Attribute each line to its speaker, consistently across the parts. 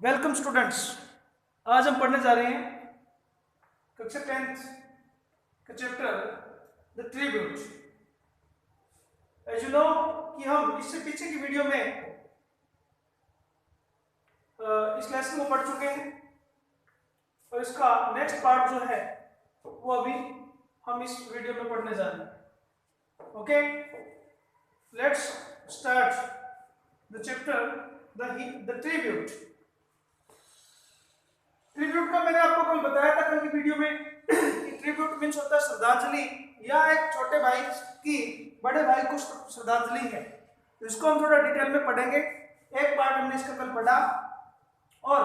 Speaker 1: Welcome students. आज हम पढ़ने जा रहे हैं कक्षा 10th का chapter the tribute. As you know कि हम इससे पीछे की वीडियो में इस लेसन को पढ़ चुके हैं और इसका नेक्स्ट पार्ट जो है वो अभी हम इस वीडियो में पढ़ने जा रहे हैं। Okay, let's start the chapter the tribute. Tribute का मैंने आपको कल बताया था कल की वीडियो में कि ट्रिब्यूट मीन्स होता है श्रद्धांजलि या एक छोटे भाई की बड़े भाई को श्रद्धांजलि है। तो इसको हम थोड़ा डिटेल में पढ़ेंगे। एक पार्ट हमने इसका कल पढ़ा और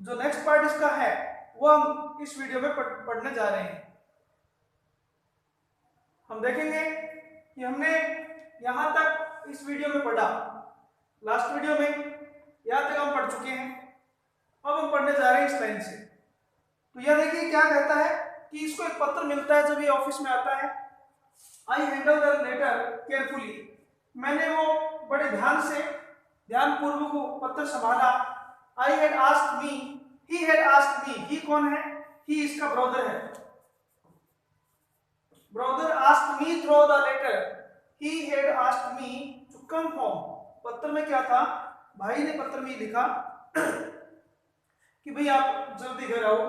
Speaker 1: जो नेक्स्ट पार्ट इसका है वो हम इस वीडियो में पढ़ने जा रहे हैं। हम देखेंगे कि हमने यहां तक इस वीडियो में पढ़ा, लास्ट वीडियो में यहां तक हम पढ़ चुके हैं। अब हम पढ़ने जा रहे हैं इस लाइन से। तो यह देखिए क्या कहता है कि इसको एक पत्र मिलता है जब ये ऑफिस में आता है। I handle the letter carefully, मैंने वो बड़े ध्यानपूर्वक वो पत्र संभाला। I had asked me, he had asked me, he कौन है? ही इसका ब्रदर है। Brother asked me through the letter, he had asked me to come home. पत्र में क्या था? भाई ने पत्र में लिखा कि भाई आप जल्दी घर आओ।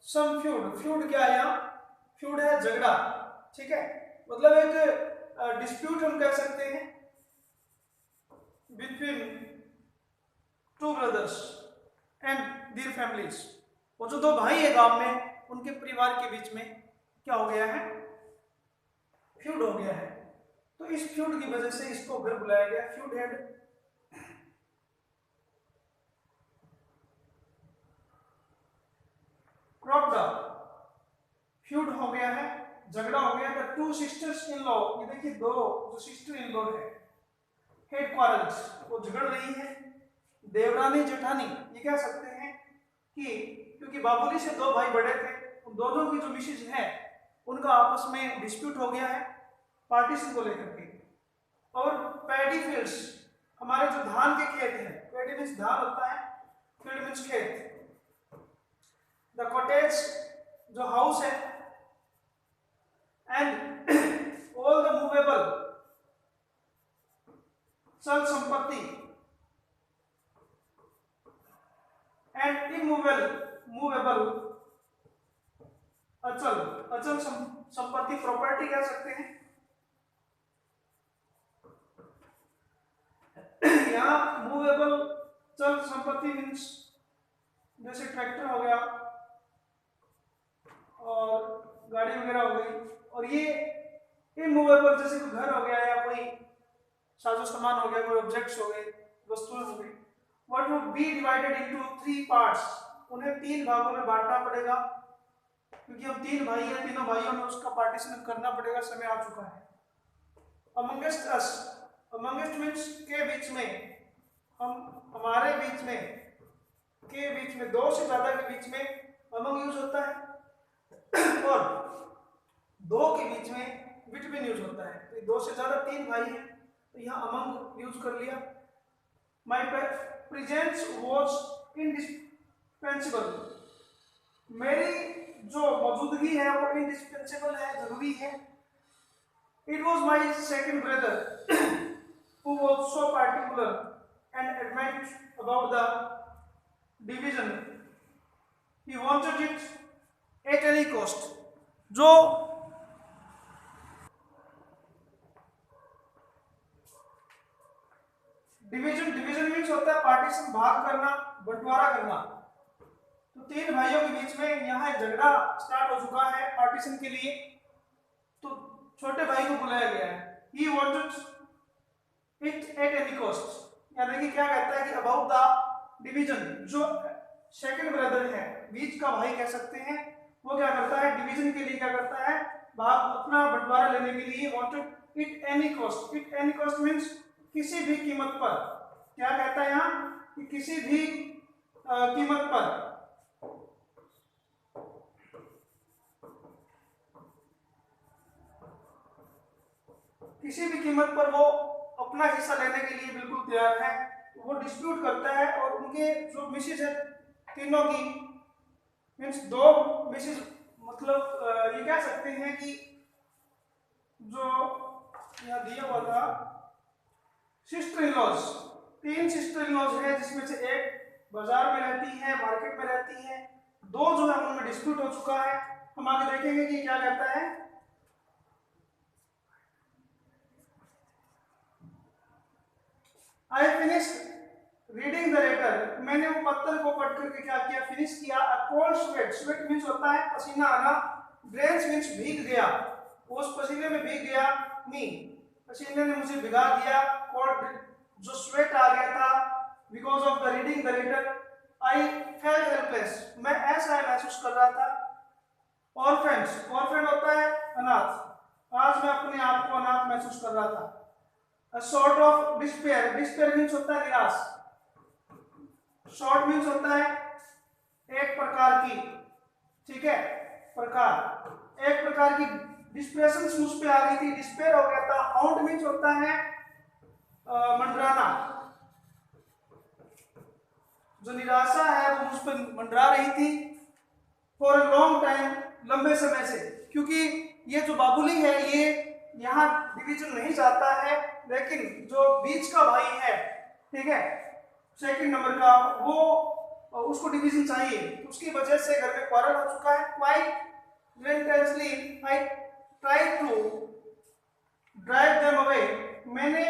Speaker 1: सम फ्यूड, फ्यूड क्या है यहाँ? फ्यूड है झगड़ा, ठीक है, मतलब एक डिस्प्यूट हम कह सकते हैं between two brothers and their families. वो जो दो भाई है गांव में, उनके परिवार के बीच में क्या हो गया है? फ्यूड हो गया है। तो इस फ्यूड की वजह से इसको घर बुलाया गया। Feud had cropped up, feud हो गया है, झगड़ा हो गया। The two sisters in law, ये देखिए दो जो सिस्टर इन लॉ है, हेड क्वारल्स, वो झगड़ रही है। देवरानी जेठानी, ये कह सकते हैं कि क्योंकि बाबूली से दो भाई बड़े थे, उन दोनों की जो मिसेज है उनका आपस में डिस्प्यूट हो गया है पार्टीशन को लेकर के। और पैडी फील्ड्स, हमारे जो धान के खेत हैं, पैडी मीन्स धान होता है, फील्ड मीन्स खेत। द कॉटेज, जो हाउस है, एंड ऑल द मूवेबल, चल संपत्ति, एंड मूवेबल अचल संपत्ति, प्रॉपर्टी कह सकते हैं। यहाँ मूवेबल चल संपत्ति मीन्स जैसे ट्रैक्टर हो गया और गाड़ी वगैरह हो गई, और ये इमूवेबल जैसे कोई घर हो गया या कोई साजो सामान हो गया, कोई ऑब्जेक्ट्स हो गए, वस्तुएं हो गई। What would B divided into 3 parts, उन्हें 3 भागों में बांटना पड़ेगा क्योंकि हम 3 भाई हैं, तीनों भाइयों में उसका पार्टीशन करना पड़ेगा, समय आ चुका है। अमंगेस्ट अस, अमंगेस्ट मीन्स के बीच में, हम हमारे बीच में, के बीच में, दो से ज्यादा के बीच में अमंग यूज होता है और दो के बीच में बिटवीन यूज होता है। तो दो से ज्यादा 3 भाई हैं तो यहाँ अमंग यूज कर लिया। माई प्रेजेंस वॉज इंडिस्पेंसिबल, मेरी जो मौजूदगी है वो इंडिस्पेंसिबल है, जरूरी है। It was my second brother who was so particular and adamant about the division, he wanted it at any cost. जो डिवीजन मीन्स होता है पार्टीशन, भाग करना, बंटवारा करना। तो 3 भाइयों के बीच में यहाँ एक झगड़ा स्टार्ट हो चुका है पार्टीशन के लिए, तो छोटे भाई को बुलाया गया है। He wanted it at any cost, यानी कि क्या कहता है कि अबाउट द डिवीजन, जो सेकंड ब्रदर है, बीच का भाई कह सकते हैं, वो क्या करता है? डिवीजन के लिए क्या करता है? भाग, अपना बंटवारा लेने के लिए। Wanted it any cost, it any cost means किसी भी कीमत पर। क्या कहता है यहाँ? कि किसी भी कीमत पर, किसी भी कीमत पर वो अपना हिस्सा लेने के लिए बिल्कुल तैयार है। वो डिस्प्यूट करता है और उनके जो मिसेज है तीनों की, मीन्स दो मिसेज, मतलब ये कह सकते हैं कि जो यहाँ दिया हुआ था sister in laws, 3 sister in laws है, जिसमें से एक बाजार में रहती है, मार्केट में रहती है, 2 जो है उनमें डिस्प्यूट हो चुका है। हम आगे देखेंगे कि क्या कहता है। I finished reading the letter, मैंने वो पत्र को पढ़ करके क्या किया, फिनिश किया। A cold sweat, sweat means होता है पसीना आना, ड्रेंच मींस भीग गया, उस पसीने में भीग गया, मी पसीने ने मुझे भिगा दिया, कोल्ड जो स्वेट आ गया था, because of the reading the letter. I felt helpless, मैं ऐसा महसूस कर रहा था। ऑर्फेंस, ऑर्फेन होता है अनाथ, आज मैं अपने आप को अनाथ महसूस कर रहा था। A sort of despair, despair means होता है निराश, short means होता है एक प्रकार की, ठीक है, प्रकार, एक प्रकार की डिस्प्रेशन मुझ पे आ गई थी, डिस्पेयर हो गया था। हाउंड मीन्स होता है मंडराना, जो निराशा है वो मुझ पर मंडरा रही थी। फॉर अ लॉन्ग टाइम, लंबे समय से, क्योंकि ये जो बाबुली है ये यहाँ डिवीजन नहीं जाता है, लेकिन जो बीच का भाई है, ठीक है, सेकंड नंबर का, वो उसको डिवीजन चाहिए, उसकी वजह से घर में क्वारल हो चुका है। Quite relentlessly I tried to drive them away, मैंने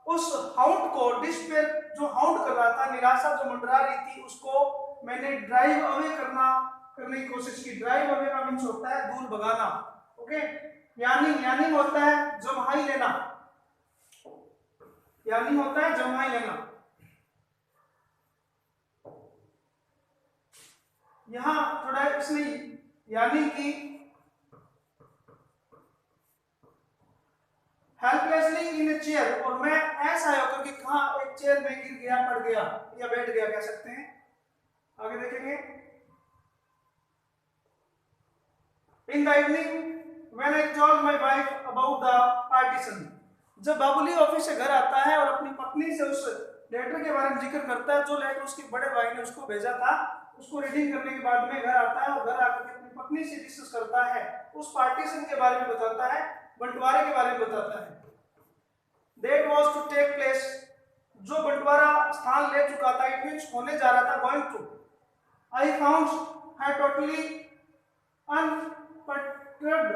Speaker 1: उस हाउंड को, डिस्पेयर जो हाउंड कर रहा था, निराशा जो मंडरा रही थी, उसको मैंने ड्राइव अवे करने की कोशिश की। ड्राइव अवे का मीन्स होता है दूर भगाना, ओके। यानी होता है जम्हाई लेना, यानी होता है जम्हाई लेना। यहां थोड़ा इसने यानी कि हेल्पलेसली इन ए चेयर, और मैं ऐसा होकर कि कहा एक चेयर में गिर गया, पड़ गया या बैठ गया कह सकते हैं। आगे देखेंगे। In the evening when I told my wife about the partition, जब बाबुली ऑफिस से घर आता है और अपनी पत्नी से उस लेटर के बारे में जिक्र करता है, जो लेटर उसके बड़े भाई ने उसको भेजा था, उसको रीडिंग करने के बाद में घर आता है और घर आकर के अपनी पत्नी से डिस्कस करता है, उस पार्टीशन के बारे में बताता है, बंटवारे के बारे में बताता है। That was to take place, जो बंटवारा स्थान ले चुका था, इट मींस होने जा रहा था, going to। I found her totally unperturbed,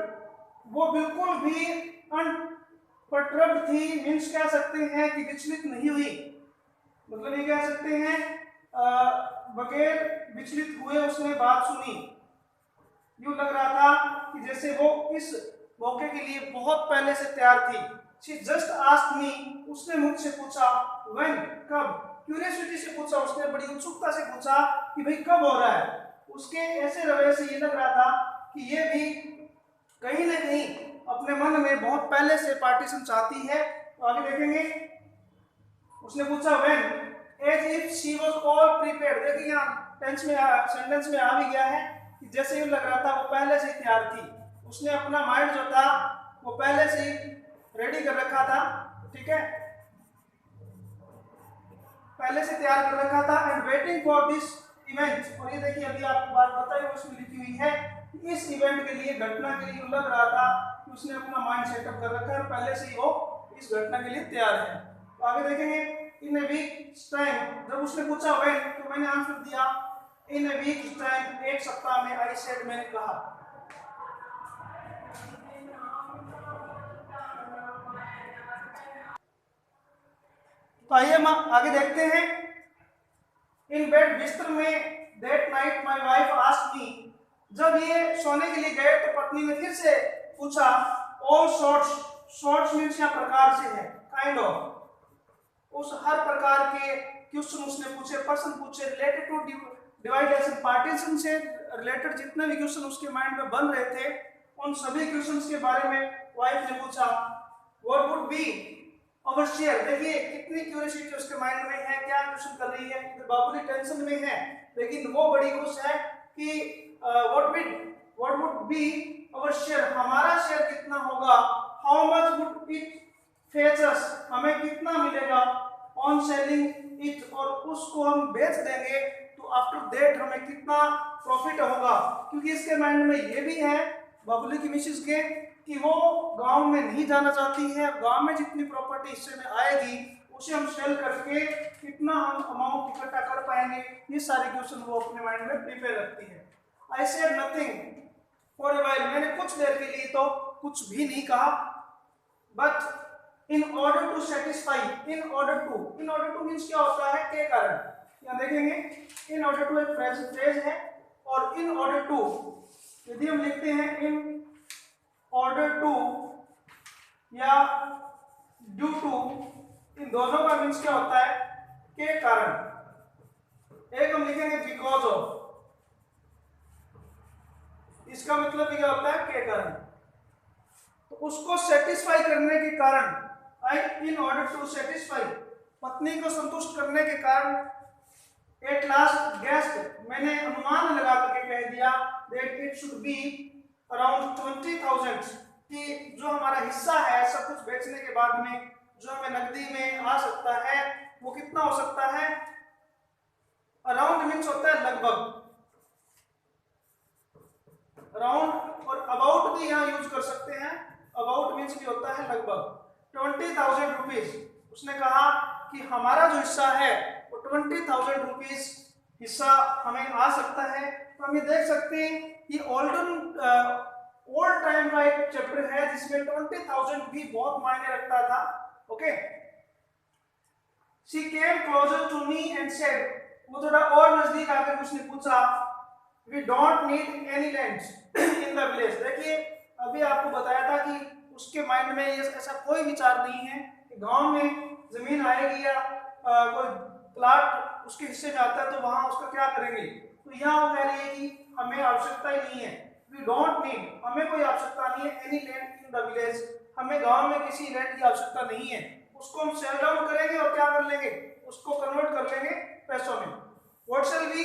Speaker 1: वो बिल्कुल भी unperturbed थी, मींस कह सकते हैं कि विचलित नहीं हुई, मतलब ये कह सकते हैं बगैर विचलित हुए उसने बात सुनी। यूं लग रहा था कि जैसे वो इस मौके के लिए बहुत पहले से तैयार थी। She just asked me, उसने मुझसे पूछा, when, कब, क्यूरियोसिटी से पूछा, उसने बड़ी उत्सुकता से पूछा कि भाई कब हो रहा है। उसके ऐसे रवैये से ये लग रहा था कि ये भी कहीं ना कहीं अपने मन में बहुत पहले से पार्टीशन चाहती है। तो आगे देखेंगे। उसने पूछा when, as if she was all prepared, देखिए यहाँ टेंस में सेंटेंस में आ भी गया है कि जैसे यूं लग रहा था वो पहले से ही तैयार थी, उसने अपना माइंड जो था वो पहले से ही रेडी कर रखा था, ठीक है, पहले से तैयार कर रखा था। And waiting for this event, और ये देखिए अभी आपको बात बताई उसमें लिखी हुई है कि इस इवेंट के लिए, घटना के लिए लग रहा था कि उसने अपना माइंड सेटअप कर रखा है, पहले से ही वो इस घटना के लिए तैयार है। तो आगे देखेंगे। इन ए वीक टाइम, जब उसने पूछा व्हेन, तो मैंने आंसर दिया इन ए वीक टाइम, एक सप्ताह में। आई सेड, मैंने कहा। तो आइए हम आगे देखते हैं। इन बेड, बिस्तर में, that night my wife asked me, जब ये सोने के लिए गए तो पत्नी ने फिर से पूछा, ऑल सॉर्ट्स, सॉर्ट्स मींस यहाँ प्रकार से है, काइंड ऑफ, उस हर प्रकार के क्वेश्चन उसने पूछे, प्रश्न पूछे, रिलेटेड टू डिवाइडेशन, पार्टीशन से रिलेटेड जितने भी क्वेश्चन उसके माइंड में बन रहे थे, उन सभी क्वेश्चंस के बारे में वाइफ ने पूछा। What would be our share, देखिए कितनी क्यूरियोसिटी उसके माइंड में है, क्या क्वेश्चन कर रही है। तो बाबुली टेंशन में है, लेकिन वो बड़ी खुश है कि what would be our share, हमारा शेयर कितना होगा। How much would it fetch us, हमें कितना मिलेगा। ऑन सेलिंग इट, और उसको हम बेच देंगे तो आफ्टर दैट हमें कितना प्रॉफिट होगा। क्योंकि इसके माइंड में ये भी है बबली की मिसेस के कि वो गांव में नहीं जाना चाहती है, गांव में जितनी प्रॉपर्टी हिस्से में आएगी उसे हम सेल करके कितना हम अमाउंट इकट्ठा कर पाएंगे, ये सारे क्वेश्चन वो अपने माइंड में प्रिपेयर रखती है। I said nothing for a while, मैंने कुछ देर के लिए तो कुछ भी नहीं कहा, but in order to satisfy, in order to means क्या होता है, के कारण। यहाँ देखेंगे इन ऑर्डर टू एक फ्रेज है, और इन ऑर्डर टू यदि हम लिखते हैं इन ऑर्डर टू या ड्यू टू, इन दोनों का मीन्स क्या होता है, के कारण। एक हम लिखेंगे बिकॉज ऑफ, इसका मतलब क्या होता है, के कारण। तो उसको सेटिस्फाई करने के कारण, आई इन ऑर्डर टू सेटिस्फाई, पत्नी को संतुष्ट करने के कारण, एट लास्ट गेस्ट, मैंने अनुमान लगा करके कह दिया that it should be around 20,000, कि जो हमारा हिस्सा है सब कुछ बेचने के बाद में जो हमें नकदी में आ सकता है वो कितना हो सकता है, अराउंड मीन्स होता है लगभग, अराउंड और अबाउट भी यहाँ यूज कर सकते हैं, अबाउट मीन्स भी होता है लगभग 20,000 रुपीज। उसने कहा कि हमारा जो हिस्सा है वो 20,000 रुपीज हिस्सा हमें आ सकता है। तो हम ये देख सकते हैं कि ओल्ड टाइम का एक चैप्टर है जिसमें 20,000 भी बहुत मायने रखता था। Okay, she came closer to me and said, वो थोड़ा और नजदीक आकर उसने पूछा, we don't need any lands in the village. देखिए अभी आपको बताया था कि उसके माइंड में ऐसा कोई विचार नहीं है कि गांव में जमीन आएगी या कोई प्लाट उसके हिस्से में आता है तो वहां उसका क्या करेंगे। तो यहाँ वो कह रही है कि हमें आवश्यकता ही नहीं है, वी डोंट नीड, हमें कोई आवश्यकता नहीं है any land in the village, हमें गांव में किसी लैंड की आवश्यकता नहीं है। उसको हम सेल डाउन करेंगे और क्या कर लेंगे, उसको कन्वर्ट कर लेंगे पैसों में। What shall we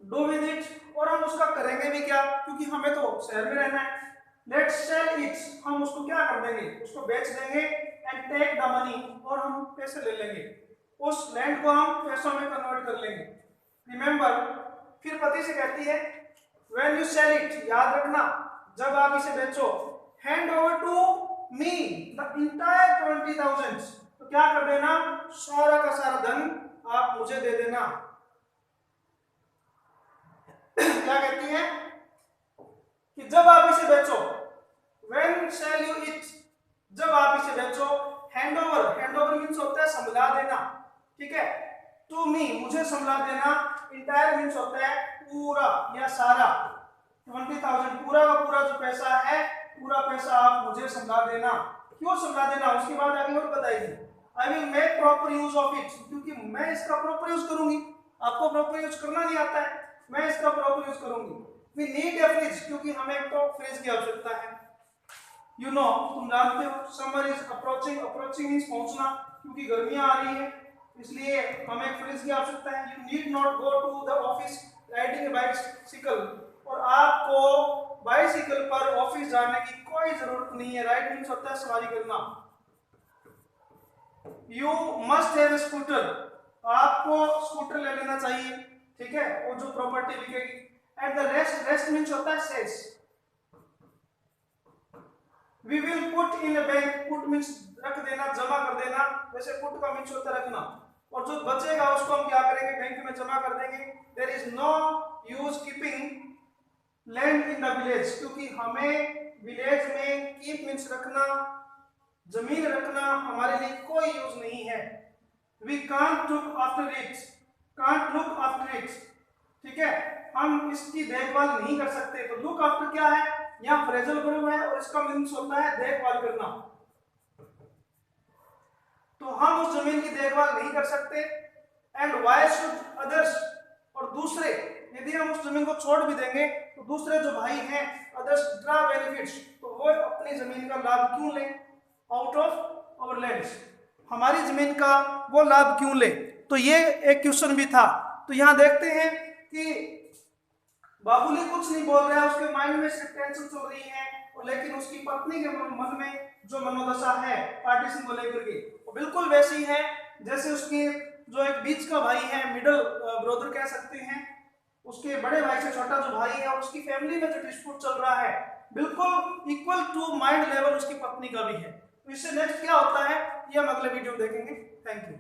Speaker 1: do with it, और हम उसका करेंगे भी क्या, क्योंकि हमें तो शहर में रहना है। लेट्स सेल इट, हम उसको क्या कर देंगे, उसको बेच देंगे, एंड टेक द मनी, और हम पैसे ले लेंगे, उस लैंड को हम पैसों में कन्वर्ट कर लेंगे। रिमेंबर, फिर पति से कहती है व्हेन यू सेल इट, याद रखना जब आप इसे बेचो, hand over to me the entire 20,000, तो क्या कर देना, सारा का सारा धन आप मुझे दे देना। क्या कहती है कि जब आप इसे बेचो, व्हेन सेल यू इट, जब आप इसे बेचो, हैंड ओवर मीन्स होता है संभला देना, ठीक है, टू मी, मुझे संभला देना, इंटायर मीन्स होता है पूरा या सारा, 20,000 पूरा का पूरा जो पैसा है, पूरा पैसा आप मुझे संभला देना। क्यों संभला देना, उसके बाद आगे और बताइए। I will make proper use of it, क्योंकि मैं इसका प्रॉपर यूज करूंगी, आपको प्रॉपर यूज करना नहीं आता है, मैं इसका प्रॉपर यूज करूंगी। वी नीड ए फ्रिज, क्योंकि हमें एक तो फ्रिज की आवश्यकता है। यू नो, तुम जानते हो, summer is approaching, approaching means पहुंचना, क्योंकि गर्मियां आ रही है इसलिए हमें एक फ्रिज की आवश्यकता है। You need not go to the office riding a bicycle, और आपको बाइसिकल पर ऑफिस जाने की कोई जरूरत नहीं है। राइड मींस होता है सवारी करना। You must have a scooter, आपको स्कूटर ले लेना चाहिए, ठीक है, वो जो प्रॉपर्टी बिकेगी। At the rest, rest means होता है शेष। We will put in a bank, put means रख देना, जमा कर देना, वैसे पुट का मींस होता है रखना, और जो बचेगा उसको हम क्या करेंगे, बैंक में जमा कर देंगे। There is no use keeping land in the village, क्योंकि हमें विलेज में कीप मींस रखना, जमीन रखना हमारे लिए कोई यूज नहीं है। We can't look after it, can't look after it, ठीक है, हम इसकी देखभाल नहीं कर सकते। तो लुक आफ्टर क्या है, यहाँ फ्रेजल वर्ब है और इसका मीनिंग होता है देखभाल करना, तो हम उस जमीन की देखभाल नहीं कर सकते। एंड व्हाई शुड अदर्स, और दूसरे, यदि हम उस जमीन को छोड़ भी देंगे तो दूसरे जो भाई हैं अदर्स ड्रा बेनिफिट्स, तो वो अपनी जमीन का लाभ क्यों लें, आउट ऑफ आवर लैंड्स, हमारी जमीन का वो लाभ क्यों ले। तो ये एक क्वेश्चन भी था। तो यहाँ देखते हैं कि बाबुली कुछ नहीं बोल रहा है, उसके माइंड में सिर्फ टेंशन चल रही है, और लेकिन उसकी पत्नी के मन में जो मनोदशा है पार्टीशन को लेकर के वो बिल्कुल वैसी है जैसे उसके जो एक बीच का भाई है, मिडल ब्रदर कह सकते हैं, उसके बड़े भाई से छोटा जो भाई है और उसकी फैमिली में जो डिस्प्यूट चल रहा है बिल्कुल इक्वल टू माइंड लेवल उसकी पत्नी का भी है। तो इससे नेक्स्ट क्या होता है ये हम अगले वीडियो में देखेंगे। Thank you.